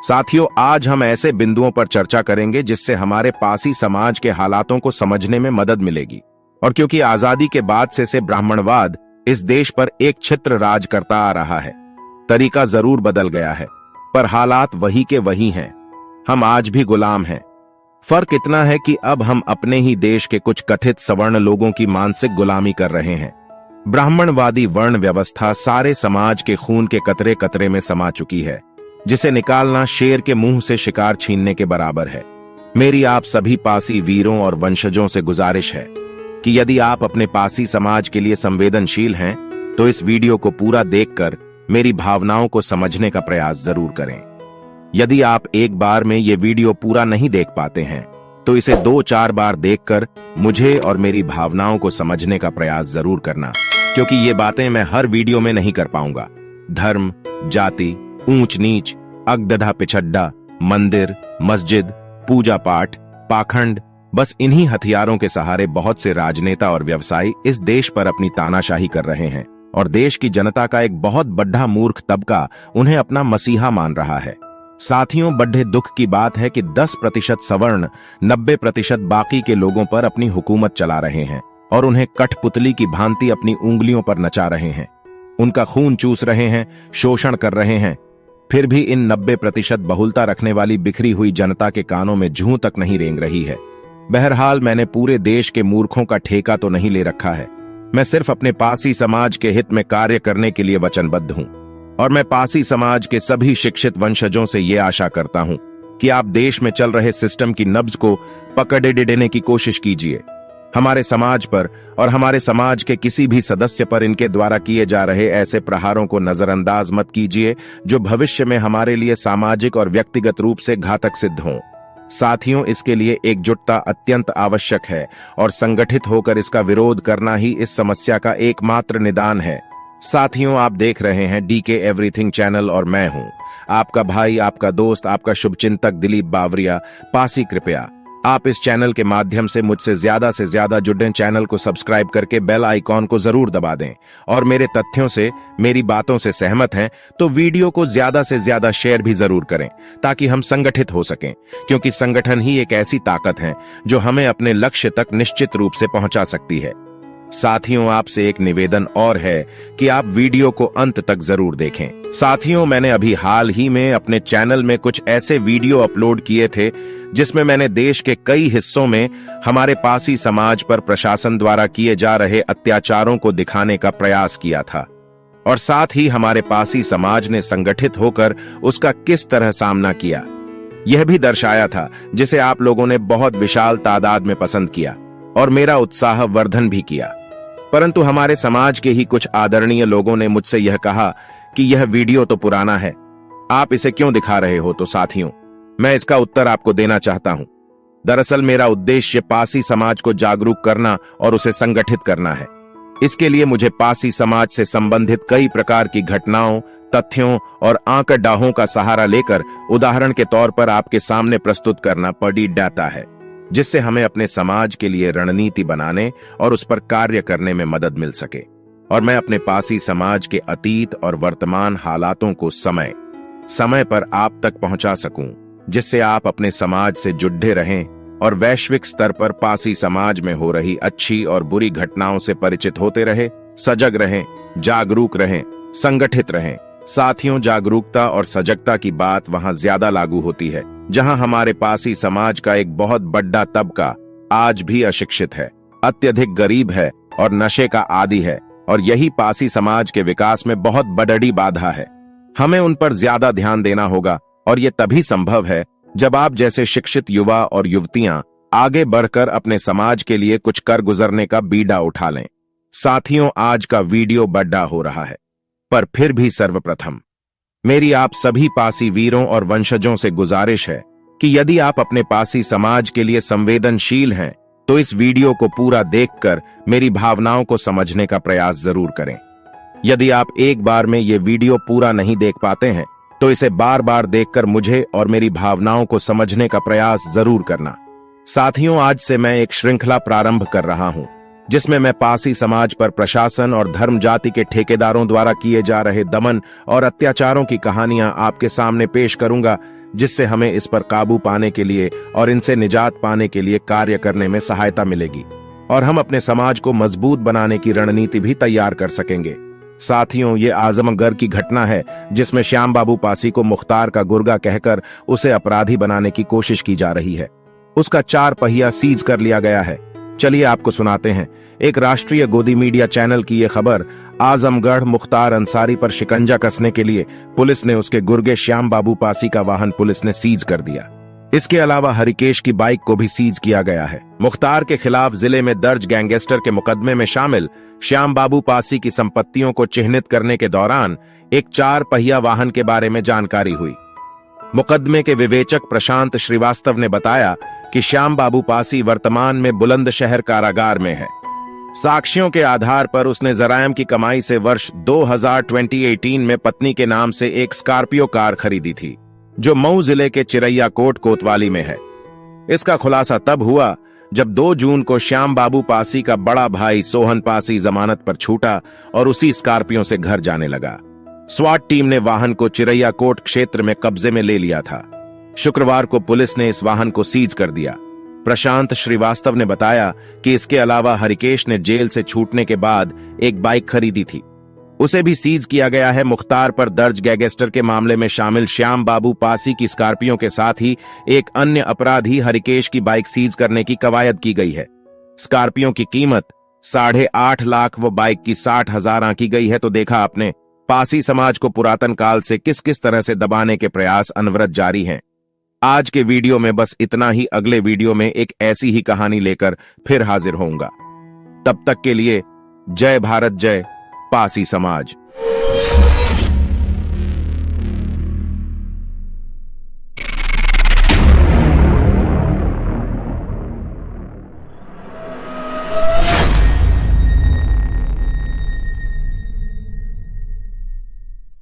साथियों, आज हम ऐसे बिंदुओं पर चर्चा करेंगे जिससे हमारे पासी समाज के हालातों को समझने में मदद मिलेगी। और क्योंकि आजादी के बाद से ब्राह्मणवाद इस देश पर एक छित्र राज करता आ रहा है, तरीका जरूर बदल गया है, पर हालात वही के वही हैं। हम आज भी गुलाम हैं। फर्क इतना है कि अब हम अपने ही देश के कुछ कथित सवर्ण लोगों की मानसिक गुलामी कर रहे हैं। ब्राह्मणवादी वर्ण व्यवस्था सारे समाज के खून के कतरे कतरे में समा चुकी है, जिसे निकालना शेर के मुंह से शिकार छीनने के बराबर है। मेरी आप सभी पासी वीरों और वंशजों से गुजारिश है कि यदि आप अपने पासी समाज के लिए संवेदनशील हैं, तो इस वीडियो को पूरा देखकर मेरी भावनाओं को समझने का प्रयास जरूर करें। यदि आप एक बार में ये वीडियो पूरा नहीं देख पाते हैं, तो इसे 2-4 बार देखकर मुझे और मेरी भावनाओं को समझने का प्रयास जरूर करना, क्योंकि ये बातें मैं हर वीडियो में नहीं कर पाऊंगा। धर्म, जाति, ऊंच नीच, अगदढ़ा पिछड्डा, मंदिर, मस्जिद, पूजा पाठ, पाखंड, बस इन्हीं हथियारों के सहारे बहुत से राजनेता और व्यवसायी इस देश पर अपनी तानाशाही कर रहे हैं, और देश की जनता का एक बहुत बड़ा मूर्ख तबका उन्हें अपना मसीहा मान रहा है। साथियों, बड़े दुख की बात है कि 10% सवर्ण 90% बाकी के लोगों पर अपनी हुकूमत चला रहे हैं और उन्हें कठपुतली की भांति अपनी उंगलियों पर नचा रहे हैं। उनका खून चूस रहे हैं, शोषण कर रहे हैं। फिर भी इन 90% बहुलता रखने वाली बिखरी हुई जनता के कानों में जूं तक नहीं रेंग रही है। बहरहाल, मैंने पूरे देश के मूर्खों का ठेका तो नहीं ले रखा है। मैं सिर्फ अपने पासी समाज के हित में कार्य करने के लिए वचनबद्ध हूं, और मैं पासी समाज के सभी शिक्षित वंशजों से यह आशा करता हूं कि आप देश में चल रहे सिस्टम की नब्ज को पकड़े देने की कोशिश कीजिए। हमारे समाज पर और हमारे समाज के किसी भी सदस्य पर इनके द्वारा किए जा रहे ऐसे प्रहारों को नजरअंदाज मत कीजिए जो भविष्य में हमारे लिए सामाजिक और व्यक्तिगत रूप से घातक सिद्ध हों। साथियों, इसके लिए एकजुटता अत्यंत आवश्यक है, और संगठित होकर इसका विरोध करना ही इस समस्या का एकमात्र निदान है। साथियों, आप देख रहे हैं डीके एवरीथिंग चैनल, और मैं हूं आपका भाई, आपका दोस्त, आपका शुभचिंतक दिलीप बावरिया। पासी, कृपया आप इस चैनल के माध्यम से मुझसे ज्यादा से ज्यादा जुड़ें। चैनल को सब्सक्राइब करके बेल आइकॉन को जरूर दबा दें, और मेरे तथ्यों से, मेरी बातों से सहमत हैं तो वीडियो को ज्यादा से ज्यादा शेयर भी जरूर करें, ताकि हम संगठित हो सकें, क्योंकि संगठन ही एक ऐसी ताकत है जो हमें अपने लक्ष्य तक निश्चित रूप से पहुंचा सकती है। साथियों, आपसे एक निवेदन और है कि आप वीडियो को अंत तक जरूर देखें। साथियों, मैंने अभी हाल ही में अपने चैनल में कुछ ऐसे वीडियो अपलोड किए थे जिसमें मैंने देश के कई हिस्सों में हमारे पासी समाज पर प्रशासन द्वारा किए जा रहे अत्याचारों को दिखाने का प्रयास किया था, और साथ ही हमारे पासी समाज ने संगठित होकर उसका किस तरह सामना किया यह भी दर्शाया था, जिसे आप लोगों ने बहुत विशाल तादाद में पसंद किया और मेरा उत्साह वर्धन भी किया। परंतु हमारे समाज के ही कुछ आदरणीय लोगों ने मुझसे यह कहा कि यह वीडियो तो पुराना है, आप इसे क्यों दिखा रहे हो। तो साथियों, मैं इसका उत्तर आपको देना चाहता हूं। दरअसल मेरा उद्देश्य पासी समाज को जागरूक करना और उसे संगठित करना है। इसके लिए मुझे पासी समाज से संबंधित कई प्रकार की घटनाओं, तथ्यों और आंकड़ाओं का सहारा लेकर उदाहरण के तौर पर आपके सामने प्रस्तुत करना पड़ी जाता है, जिससे हमें अपने समाज के लिए रणनीति बनाने और उस पर कार्य करने में मदद मिल सके, और मैं अपने पासी समाज के अतीत और वर्तमान हालातों को समय समय पर आप तक पहुंचा सकूं, जिससे आप अपने समाज से जुड़े रहें और वैश्विक स्तर पर पासी समाज में हो रही अच्छी और बुरी घटनाओं से परिचित होते रहे, सजग रहें, जागरूक रहें, संगठित रहें। साथियों, जागरूकता और सजगता की बात वहां ज्यादा लागू होती है जहां हमारे पासी समाज का एक बहुत बड़ा तबका आज भी अशिक्षित है, अत्यधिक गरीब है और नशे का आदी है, और यही पासी समाज के विकास में बहुत बड़ी बाधा है। हमें उन पर ज्यादा ध्यान देना होगा, और यह तभी संभव है जब आप जैसे शिक्षित युवा और युवतियां आगे बढ़कर अपने समाज के लिए कुछ कर गुजरने का बीड़ा उठा लें। साथियों, आज का वीडियो बड़ा हो रहा है, पर फिर भी सर्वप्रथम मेरी आप सभी पासी वीरों और वंशजों से गुजारिश है कि यदि आप अपने पासी समाज के लिए संवेदनशील हैं, तो इस वीडियो को पूरा देखकर मेरी भावनाओं को समझने का प्रयास जरूर करें। यदि आप एक बार में ये वीडियो पूरा नहीं देख पाते हैं, तो इसे बार बार देखकर मुझे और मेरी भावनाओं को समझने का प्रयास जरूर करना। साथियों, आज से मैं एक श्रृंखला प्रारंभ कर रहा हूं, जिसमें मैं पासी समाज पर प्रशासन और धर्म जाति के ठेकेदारों द्वारा किए जा रहे दमन और अत्याचारों की कहानियां आपके सामने पेश करूंगा, जिससे हमें इस पर काबू पाने के लिए और इनसे निजात पाने के लिए कार्य करने में सहायता मिलेगी और हम अपने समाज को मजबूत बनाने की रणनीति भी तैयार कर सकेंगे। साथियों, ये आजमगढ़ की घटना है जिसमें श्याम बाबू पासी को मुख्तार का गुर्गा कहकर उसे अपराधी बनाने की कोशिश की जा रही है। उसका 4 पहिया सीज कर लिया गया है। चलिए आपको सुनाते हैं। एक राष्ट्रीय गोदी मीडिया चैनल की यह खबर। आजमगढ़ मुख्तार अंसारी पर शिकंजा कसने के लिए पुलिस ने उसके गुर्गे श्याम बाबू पासी का वाहन पुलिस ने सीज कर दिया। इसके अलावा हरिकेश की बाइक को भी सीज किया गया है। मुख्तार के खिलाफ जिले में दर्ज गैंगस्टर के मुकदमे में शामिल श्याम बाबू पासी की संपत्तियों को चिन्हित करने के दौरान एक 4 पहिया वाहन के बारे में जानकारी हुई। मुकदमे के विवेचक प्रशांत श्रीवास्तव ने बताया कि श्याम बाबू पासी वर्तमान में बुलंदशहर कारागार में है। साक्ष्यों के आधार पर उसने जरायम की कमाई से वर्ष 2018 में पत्नी के नाम से एक स्कॉर्पियो कार खरीदी थी, जो मऊ जिले के चिरैया कोट कोतवाली में है। इसका खुलासा तब हुआ जब 2 जून को श्याम बाबू पासी का बड़ा भाई सोहन पासी जमानत पर छूटा और उसी स्कॉर्पियो से घर जाने लगा। स्वाट टीम ने वाहन को चिरैया कोट क्षेत्र में कब्जे में ले लिया था। शुक्रवार को पुलिस ने इस वाहन को सीज कर दिया। प्रशांत श्रीवास्तव ने बताया कि इसके अलावा हरिकेश ने जेल से छूटने के बाद एक बाइक खरीदी थी, उसे भी सीज किया गया है। मुख्तार पर दर्ज गैंगस्टर के मामले में शामिल श्याम बाबू पासी की स्कॉर्पियो के साथ ही एक अन्य अपराधी हरिकेश की बाइक सीज करने की कवायद की गई है। स्कॉर्पियो की कीमत 8.5 लाख व बाइक की 60,000 आंकी गई है। तो देखा आपने, पासी समाज को पुरातन काल से किस किस तरह से दबाने के प्रयास अनवरत जारी हैं। आज के वीडियो में बस इतना ही। अगले वीडियो में एक ऐसी ही कहानी लेकर फिर हाजिर होऊंगा। तब तक के लिए जय भारत, जय पासी समाज।